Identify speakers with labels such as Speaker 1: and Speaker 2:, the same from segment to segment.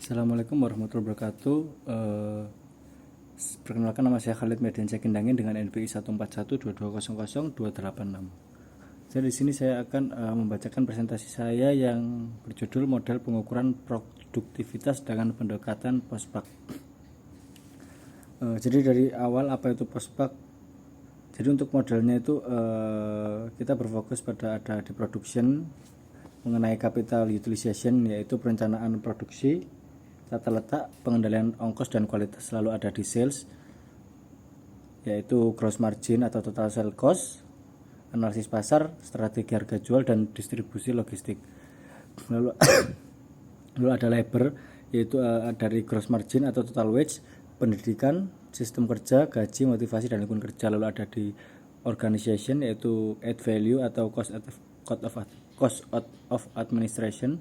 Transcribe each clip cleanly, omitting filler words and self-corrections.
Speaker 1: Assalamualaikum warahmatullahi wabarakatuh. Perkenalkan, nama saya Khalid Median Sekindangin dengan NPI 14122000286. Jadi di sini saya akan membacakan presentasi saya yang berjudul model pengukuran produktivitas dengan pendekatan POSPAK. Jadi dari awal, apa itu POSPAK? Jadi untuk modelnya itu kita berfokus pada ada di production, mengenai capital utilization yaitu perencanaan produksi, tata letak, pengendalian ongkos dan kualitas. Lalu ada di sales yaitu gross margin atau total sale cost, analisis pasar, strategi harga jual dan distribusi logistik. Lalu lalu ada labor yaitu dari gross margin atau total wage, pendidikan, sistem kerja, gaji, motivasi dan lingkungan kerja. Lalu ada di organization yaitu add value atau cost of administration,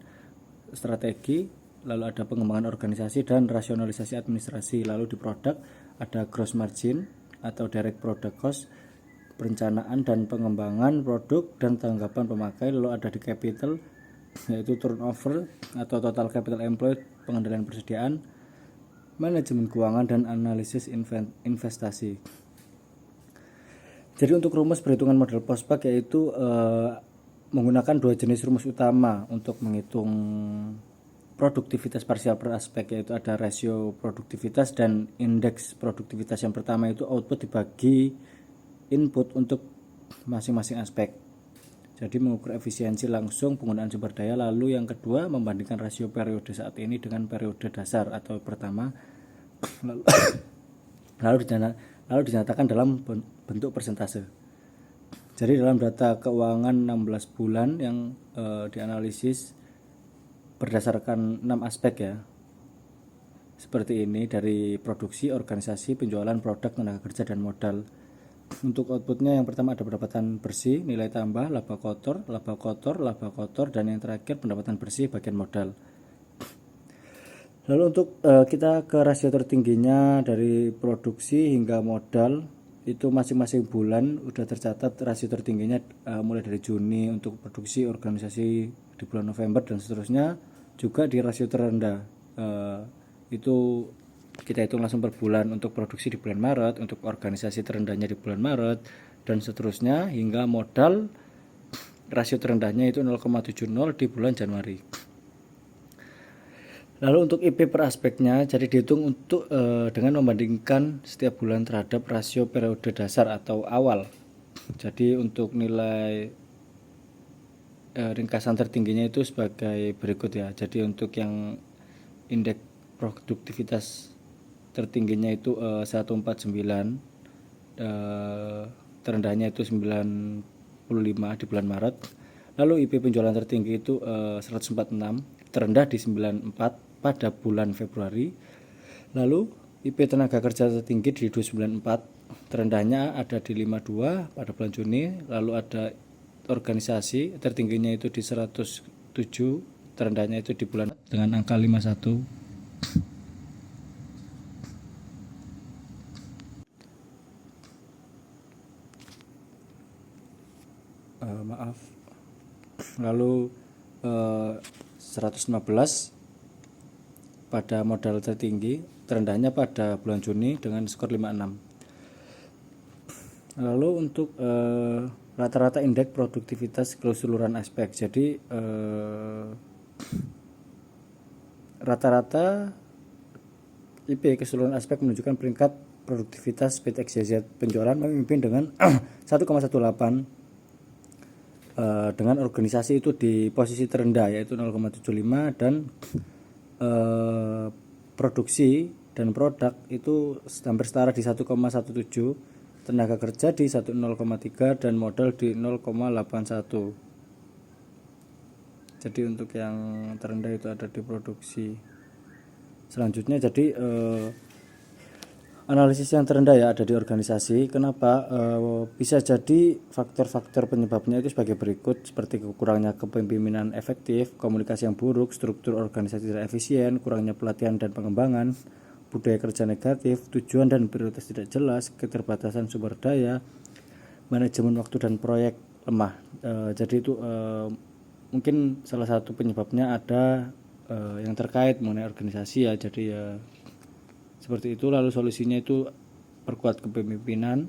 Speaker 1: strategi. Lalu ada pengembangan organisasi dan rasionalisasi administrasi. Lalu di produk ada gross margin atau direct product cost, perencanaan dan pengembangan produk dan tanggapan pemakai. Lalu ada di capital yaitu turnover atau total capital employed, pengendalian persediaan, manajemen keuangan dan analisis investasi. Jadi untuk rumus perhitungan model POSPAK yaitu menggunakan dua jenis rumus utama untuk menghitung produktivitas parsial per aspek, yaitu ada rasio produktivitas dan indeks produktivitas. Yang pertama itu output dibagi input untuk masing-masing aspek, jadi mengukur efisiensi langsung penggunaan sumber daya. Lalu yang kedua, membandingkan rasio periode saat ini dengan periode dasar atau pertama, lalu dinyatakan dalam bentuk persentase. Jadi dalam data keuangan 16 bulan yang dianalisis berdasarkan 6 aspek ya, seperti ini: dari produksi, organisasi, penjualan, produk, tenaga kerja, dan modal. Untuk outputnya yang pertama ada pendapatan bersih, nilai tambah, laba kotor, dan yang terakhir pendapatan bersih bagian modal. Lalu untuk kita ke rasio tertingginya dari produksi hingga modal, itu masing-masing bulan udah tercatat rasio tertingginya mulai dari Juni untuk produksi, organisasi di bulan November dan seterusnya. Juga di rasio terendah itu kita hitung langsung per bulan, untuk produksi di bulan Maret, untuk organisasi terendahnya di bulan Maret dan seterusnya, hingga modal rasio terendahnya itu 0,70 di bulan Januari. Lalu untuk IP per aspeknya, jadi dihitung untuk dengan membandingkan setiap bulan terhadap rasio periode dasar atau awal. Jadi untuk nilai ringkasan tertingginya itu sebagai berikut ya. Jadi untuk yang indeks produktivitas tertingginya itu 149, terendahnya itu 95 di bulan Maret. Lalu IP penjualan tertinggi itu 146, terendah di 94 pada bulan Februari. Lalu IP tenaga kerja tertinggi di 294, terendahnya ada di 52 pada bulan Juni. Lalu ada organisasi, tertingginya itu di 107, terendahnya itu di bulan dengan angka 51. Lalu 115 pada modal tertinggi, terendahnya pada bulan Juni dengan skor 56. Lalu untuk rata-rata indeks produktivitas keseluruhan aspek, jadi rata-rata IP keseluruhan aspek menunjukkan peringkat produktivitas PT XYZ penjualan memimpin dengan 1,18, dengan organisasi itu di posisi terendah yaitu 0,75, dan produksi dan produk itu hampir setara di 1,17, tenaga kerja di 0,3 dan modal di 0,81. Jadi untuk yang terendah itu ada di produksi. Selanjutnya jadi analisis yang terendah ya ada di organisasi. Kenapa? Bisa jadi faktor-faktor penyebabnya itu sebagai berikut, seperti kurangnya kepemimpinan efektif, komunikasi yang buruk, struktur organisasi tidak efisien, kurangnya pelatihan dan pengembangan, budaya kerja negatif, tujuan dan prioritas tidak jelas, keterbatasan sumber daya, manajemen waktu dan proyek lemah. Jadi itu mungkin salah satu penyebabnya ada yang terkait mengenai organisasi ya. Jadi ya seperti itu. Lalu solusinya itu perkuat kepemimpinan,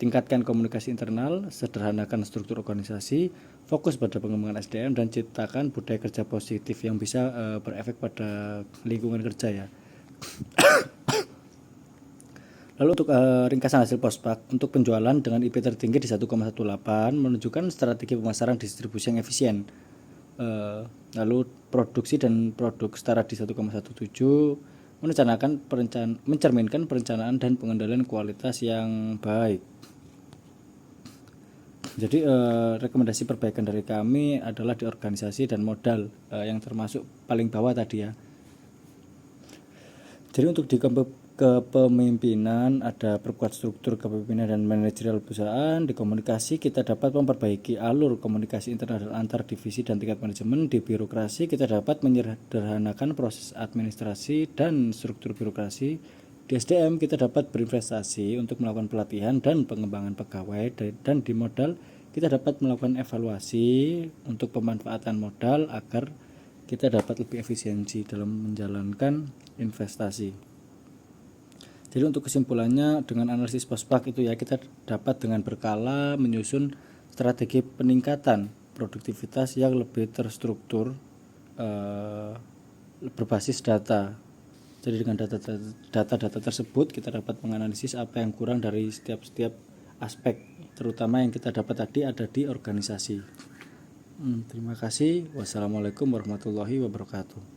Speaker 1: tingkatkan komunikasi internal, sederhanakan struktur organisasi, fokus pada pengembangan SDM, dan ciptakan budaya kerja positif yang bisa berefek pada lingkungan kerja ya. Lalu untuk ringkasan hasil Pospak, untuk penjualan dengan IP tertinggi di 1,18 menunjukkan strategi pemasaran distribusi yang efisien. Lalu produksi dan produk setara di 1,17 mencerminkan perencanaan dan pengendalian kualitas yang baik. Jadi rekomendasi perbaikan dari kami adalah di organisasi dan modal yang termasuk paling bawah tadi ya. Jadi untuk di kepemimpinan ada perkuat struktur kepemimpinan dan manajerial perusahaan. Di komunikasi kita dapat memperbaiki alur komunikasi internal dan antar divisi dan tingkat manajemen. Di birokrasi kita dapat menyederhanakan proses administrasi dan struktur birokrasi. Di SDM kita dapat berinvestasi untuk melakukan pelatihan dan pengembangan pegawai. Dan di modal kita dapat melakukan evaluasi untuk pemanfaatan modal agar kita dapat lebih efisiensi dalam menjalankan investasi. Jadi untuk kesimpulannya, dengan analisis Pospak itu ya, kita dapat dengan berkala menyusun strategi peningkatan produktivitas yang lebih terstruktur berbasis data. Jadi dengan data-data tersebut kita dapat menganalisis apa yang kurang dari setiap aspek, terutama yang kita dapat tadi ada di organisasi. Terima kasih. Wassalamualaikum warahmatullahi wabarakatuh.